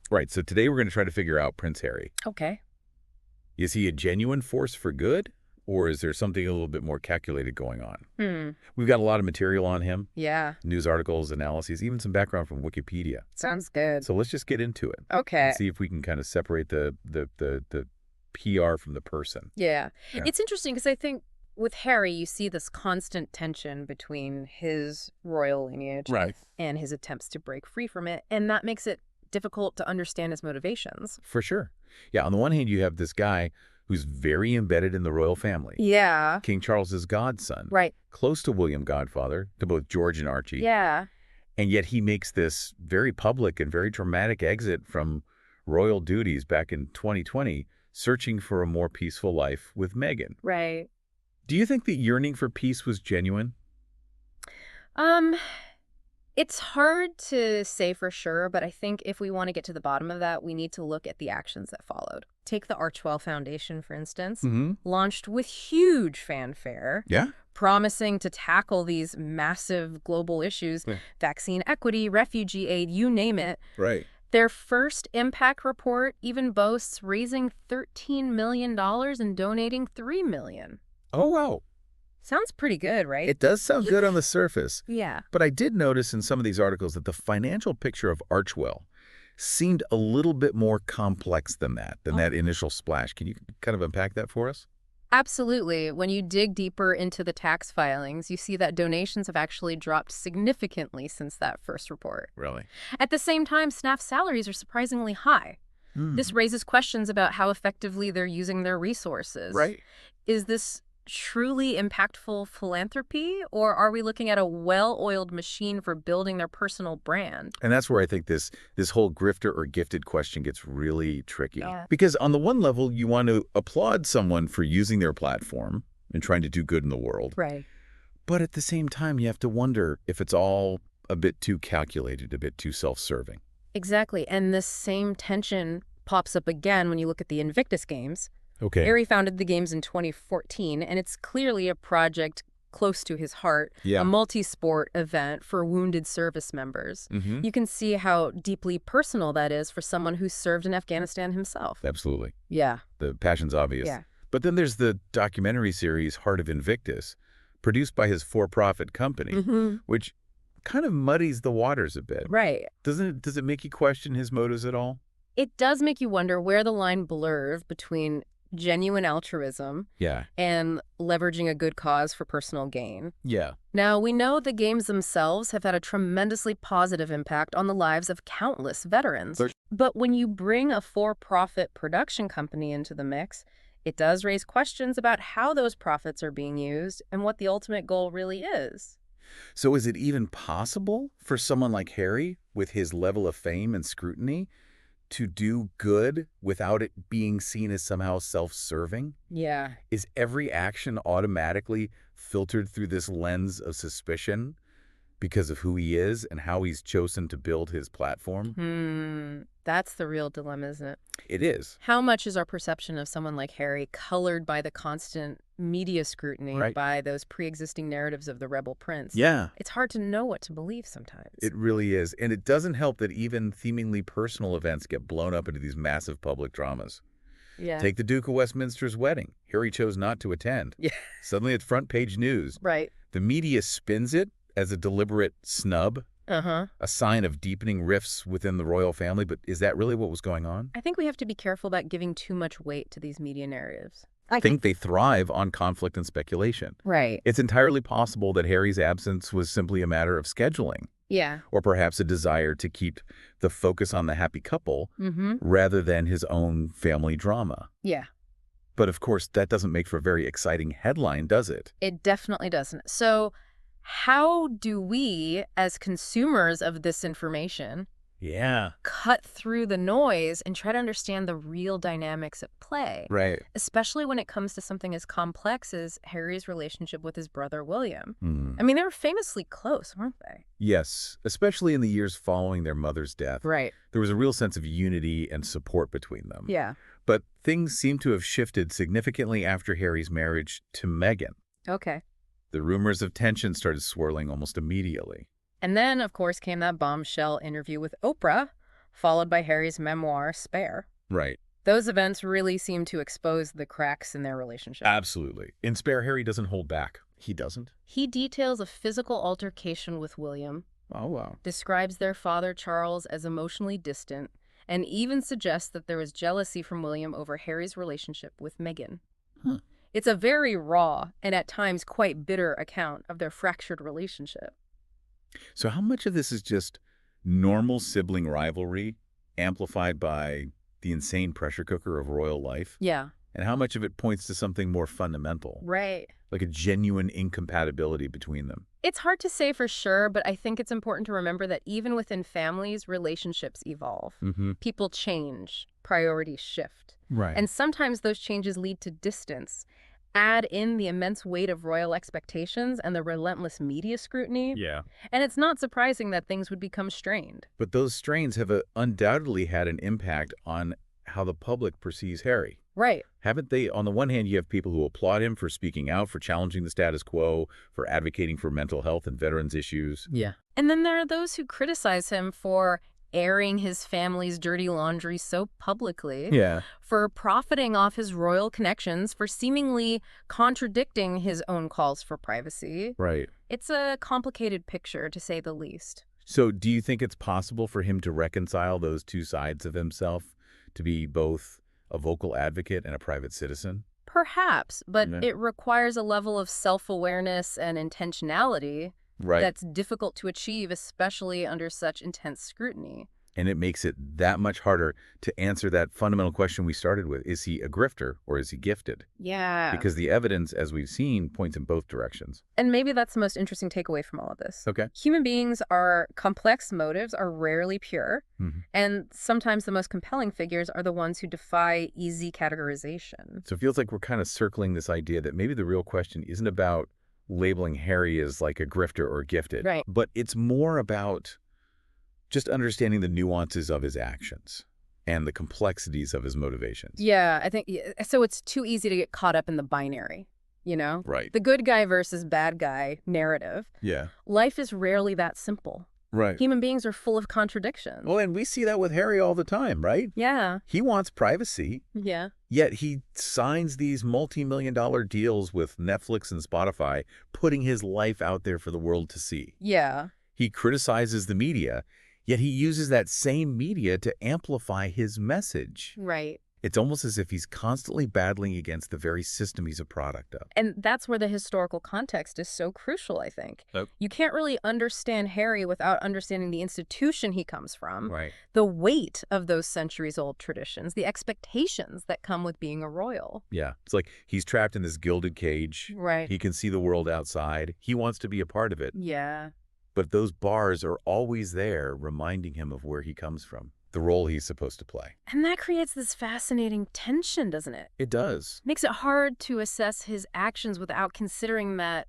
Right, so today we're going to try to figure out Prince Harry. Okay. Is he a genuine force for good, or is there something a little bit more calculated going on? We've got a lot of material on him, Yeah. news articles, analyses, even some background from Wikipedia. Sounds good. So let's just get into it. Okay. And see if we can kind of separate the PR from the person. Yeah. Yeah. It's interesting because I think with Harry, you see this constant tension between his royal lineage Right. and his attempts to break free from it. And that makes it difficult to understand his motivations. For sure. Yeah, on the one hand, you have this guy who's very embedded in the royal family. Yeah. King Charles's godson. Right. Close to William Godfather, to both George and Archie. Yeah. And yet he makes this very public and very dramatic exit from royal duties back in 2020, searching for a more peaceful life with Meghan. Right. Do you think the yearning for peace was genuine? It's hard to say for sure, but I think if we want to get to the bottom of that, we need to look at the actions that followed. Take the Archwell Foundation, for instance, launched with huge fanfare, Yeah. promising to tackle these massive global issues, vaccine equity, refugee aid, you name it. Right. Their first impact report even boasts raising $13 million and donating $3 million. Oh, wow. Sounds pretty good, right? It does sound good on the surface. Yeah. But I did notice in some of these articles that the financial picture of Archwell seemed a little bit more complex than that initial splash. Can you kind of unpack that for us? Absolutely. When you dig deeper into the tax filings, you see that donations have actually dropped significantly since that first report. Really? At the same time, staff salaries are surprisingly high. This raises questions about how effectively they're using their resources. Right. Is this truly impactful philanthropy, or are we looking at a well-oiled machine for building their personal brand? And that's where I think this whole grifter or gifted question gets really tricky. Yeah. Because on the one level, you want to applaud someone for using their platform and trying to do good in the world. Right. But at the same time, you have to wonder if it's all a bit too calculated, a bit too self-serving. Exactly. And this same tension pops up again when you look at the Invictus Games. Okay. Harry founded the Games in 2014, and it's clearly a project close to his heart, Yeah. a multi-sport event for wounded service members. You can see how deeply personal that is for someone who served in Afghanistan himself. Absolutely. Yeah. The passion's obvious. Yeah. But then there's the documentary series Heart of Invictus, produced by his for-profit company, which kind of muddies the waters a bit. Right. Does it make you question his motives at all? It does make you wonder where the line blurs between genuine altruism Yeah. and leveraging a good cause for personal gain. Yeah. Now, we know the games themselves have had a tremendously positive impact on the lives of countless veterans. But when you bring a for-profit production company into the mix, it does raise questions about how those profits are being used and what the ultimate goal really is. So is it even possible for someone like Harry, with his level of fame and scrutiny, to do good without it being seen as somehow self-serving? Yeah. Is every action automatically filtered through this lens of suspicion because of who he is and how he's chosen to build his platform? That's the real dilemma, isn't it? It is. How much is our perception of someone like Harry colored by the constant media scrutiny, Right. by those pre-existing narratives of the rebel prince? Yeah. It's hard to know what to believe sometimes. It really is. And it doesn't help that even seemingly personal events get blown up into these massive public dramas. Yeah. Take the Duke of Westminster's wedding. Harry chose not to attend. Yeah. Suddenly it's front page news. Right. The media spins it as a deliberate snub, Uh-huh. a sign of deepening rifts within the royal family. But is that really what was going on? I think we have to be careful about giving too much weight to these media narratives. I think they thrive on conflict and speculation. Right. It's entirely possible that Harry's absence was simply a matter of scheduling, Yeah. or perhaps a desire to keep the focus on the happy couple rather than his own family drama. Yeah. But of course, that doesn't make for a very exciting headline, does it? It definitely doesn't. So how do we, as consumers of this information, Yeah. cut through the noise and try to understand the real dynamics at play? Right. Especially when it comes to something as complex as Harry's relationship with his brother William. Hmm. I mean, they were famously close, weren't they? Yes, especially in the years following their mother's death. Right. There was a real sense of unity and support between them. Yeah. But things seem to have shifted significantly after Harry's marriage to Meghan. Okay. The rumors of tension started swirling almost immediately. And then, of course, came that bombshell interview with Oprah, followed by Harry's memoir, Spare. Right. Those events really seem to expose the cracks in their relationship. Absolutely. In Spare, Harry doesn't hold back. He doesn't? He details a physical altercation with William, Oh, wow. describes their father, Charles, as emotionally distant, and even suggests that there was jealousy from William over Harry's relationship with Meghan. Huh. It's a very raw and at times quite bitter account of their fractured relationship. So how much of this is just normal sibling rivalry amplified by the insane pressure cooker of royal life? Yeah. And how much of it points to something more fundamental, Right. like a genuine incompatibility between them? It's hard to say for sure, but I think it's important to remember that even within families, relationships evolve. Mm-hmm. People change, priorities shift. Right. And sometimes those changes lead to distance. Add in the immense weight of royal expectations and the relentless media scrutiny, Yeah. and it's not surprising that things would become strained. But those strains have undoubtedly had an impact on how the public perceives Harry. Right. Haven't they? On the one hand, you have people who applaud him for speaking out, for challenging the status quo, for advocating for mental health and veterans issues. Yeah. And then there are those who criticize him for airing his family's dirty laundry so publicly, Yeah. for profiting off his royal connections, for seemingly contradicting his own calls for privacy. Right. It's a complicated picture, to say the least. So do you think it's possible for him to reconcile those two sides of himself, to be both a vocal advocate and a private citizen? Perhaps, but Yeah. it requires a level of self-awareness and intentionality Right. that's difficult to achieve, especially under such intense scrutiny. And it makes it that much harder to answer that fundamental question we started with. Is he a grifter or is he gifted? Yeah. Because the evidence, as we've seen, points in both directions. And maybe that's the most interesting takeaway from all of this. Okay. Human beings are complex, motives are rarely pure, Mhm. and sometimes the most compelling figures are the ones who defy easy categorization. So it feels like we're kind of circling this idea that maybe the real question isn't about labeling Harry as like a grifter or gifted, Right. but it's more about just understanding the nuances of his actions and the complexities of his motivations. Yeah, I think so. It's too easy to get caught up in the binary, you know? Right. The good guy versus bad guy narrative. Yeah. Life is rarely that simple. Right. Human beings are full of contradictions. Well, and we see that with Harry all the time, right? Yeah. He wants privacy, Yeah. yet he signs these multi-million-dollar deals with Netflix and Spotify, putting his life out there for the world to see. Yeah. He criticizes the media, yet he uses that same media to amplify his message. Right. It's almost as if he's constantly battling against the very system he's a product of. And that's where the historical context is so crucial, I think. Yep. You can't really understand Harry without understanding the institution he comes from, Right. the weight of those centuries-old traditions, the expectations that come with being a royal. Yeah. It's like he's trapped in this gilded cage. Right. He can see the world outside. He wants to be a part of it. Yeah. But those bars are always there, reminding him of where he comes from, the role he's supposed to play. And that creates this fascinating tension, doesn't it? It does. Makes it hard to assess his actions without considering that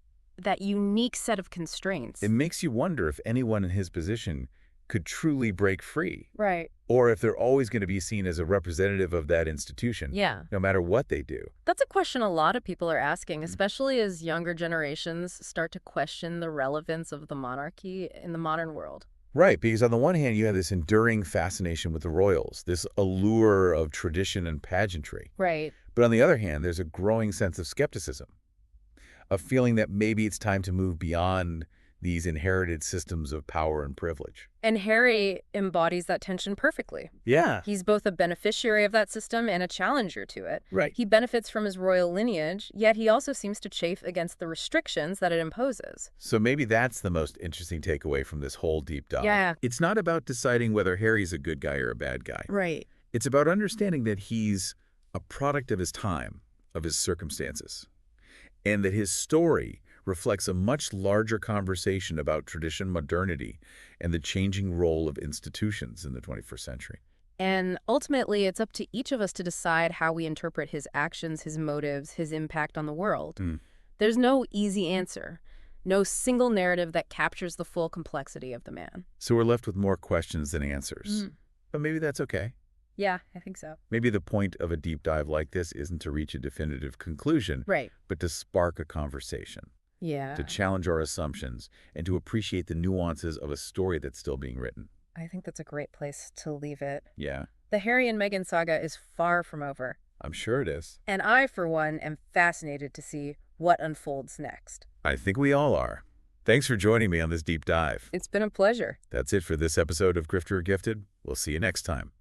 unique set of constraints. It makes you wonder if anyone in his position could truly break free, Right. or if they're always going to be seen as a representative of that institution, Yeah. no matter what they do. That's a question a lot of people are asking, especially as younger generations start to question the relevance of the monarchy in the modern world. Right, because on the one hand, you have this enduring fascination with the royals, this allure of tradition and pageantry. Right. But on the other hand, there's a growing sense of skepticism, a feeling that maybe it's time to move beyond these inherited systems of power and privilege. And Harry embodies that tension perfectly. Yeah. He's both a beneficiary of that system and a challenger to it. Right. He benefits from his royal lineage, yet he also seems to chafe against the restrictions that it imposes. So maybe that's the most interesting takeaway from this whole deep dive. Yeah. It's not about deciding whether Harry's a good guy or a bad guy. Right. It's about understanding that he's a product of his time, of his circumstances, and that his story reflects a much larger conversation about tradition, modernity, and the changing role of institutions in the 21st century. And ultimately, it's up to each of us to decide how we interpret his actions, his motives, his impact on the world. There's no easy answer, no single narrative that captures the full complexity of the man. So we're left with more questions than answers. But maybe that's okay. Yeah, I think so. Maybe the point of a deep dive like this isn't to reach a definitive conclusion, Right. but to spark a conversation, Yeah. to challenge our assumptions, and to appreciate the nuances of a story that's still being written. I think that's a great place to leave it. Yeah, The Harry and Meghan saga is far from over, I'm sure it is. and I, for one, am fascinated to see what unfolds next. I think we all are. Thanks for joining me on this deep dive. It's been a pleasure. That's it for this episode of Grifter or Gifted. We'll see you next time.